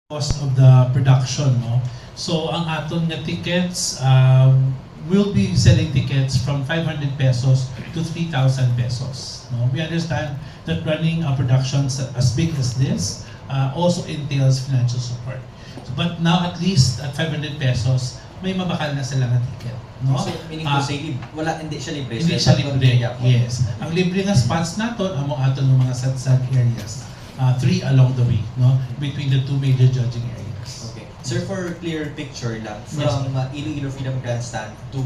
cost of the production, no? So ang aton nga tickets, we'll be selling tickets from 500 pesos to 3,000 pesos. No? We understand that running a production as big as this also entails financial support. But now at least at 500 pesos, may mabakal na sila nga ticket. No? So, meaning to say, hindi siya libre. Hindi siya libre, yes. Ang libre nga spots naton, among aton ng mga sad areas. 3 along the way, no, between the two major judging areas. Okay. Sir, for clear picture lang, from Iloilo Freedom Grandstand to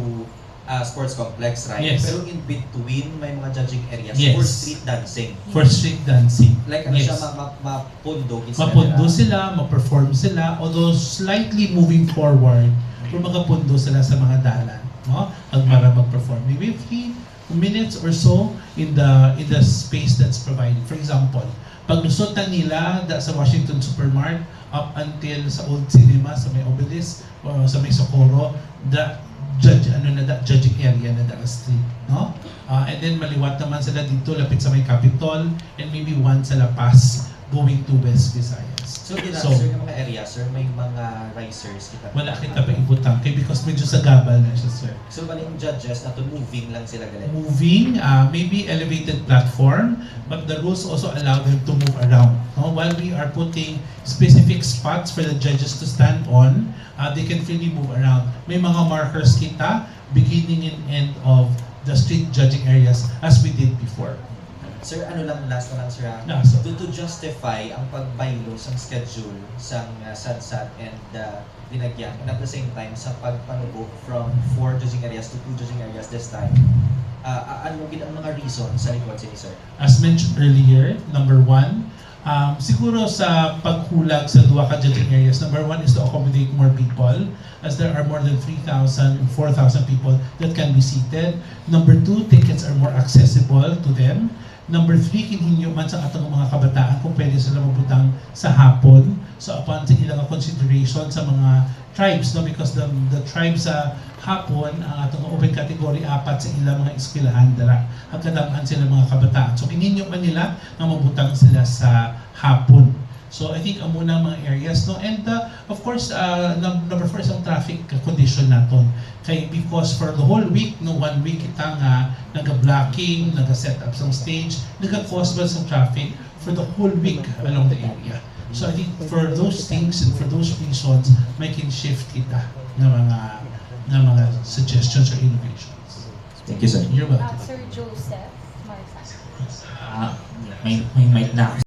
Sports Complex, right? Yes. Pero in between, may mga judging areas Yes. for street dancing. For street dancing. Like ano Yes. siya, mapundo. Mapundo sila, ma-perform sila, although slightly moving forward, kung magapundo sila sa mga dalan, no? Para mag-perform. Maybe 3 minutes or so in the space that's provided. For example, paglusot na nila sa Washington Supermart up until sa Old Cinema, sa may Obelisk, sa may Socorro, judging area na the street, no? And then maliwat naman sila dito lapit sa may Capitol, and maybe one sa La Paz going to West Visayas. So, sir, yung mga area, sir, may mga risers kita. Wala kita pa ibutang kay because medyo sa gabal na siya, sir. So, maling judges na to moving lang sila galit? Moving, maybe elevated platform, but the rules also allow them to move around. No? While we are putting specific spots for the judges to stand on, they can freely move around. May mga markers kita, beginning and end of the street judging areas as we did before. Sir, ano lang, last na lang, sir, to justify ang pagbaylo sa schedule sa SADSAT and Dinagyang, and at the same time, sa pagpanubo from 4 judging areas to 2 judging areas this time, ano ang mga reason sa likod sini, sir? As mentioned earlier, number 1, siguro sa paghulag sa duwa ka judging areas, number 1 is to accommodate more people, as there are more than 3,000 and 4,000 people that can be seated. Number 2, tickets are more accessible to them. Number 3, kinhinyo man sa atong mga kabataan kung pwede sila mabutang sa hapon. So upon sa ilang consideration sa mga tribes, no, because the tribes sa hapon, ang atong open category 4 sa ilang mga eskwelahan dara. Hagkadaman sila mga kabataan. So kinhinyo man nila na mabutang sila sa hapon. So I think ang muna mga areas, no, and of course number 4 is ang traffic condition naton. Kay because for the whole week, no, 1 week kita nga naga-blocking, naga-set up sa stage, naga-cause ba sa traffic for the whole week along the area. So I think for those things and for those reasons, may can shift kita ng mga suggestions or innovations. Thank you, sir. You're welcome. Sir Joseph Marsan. May mic na ako.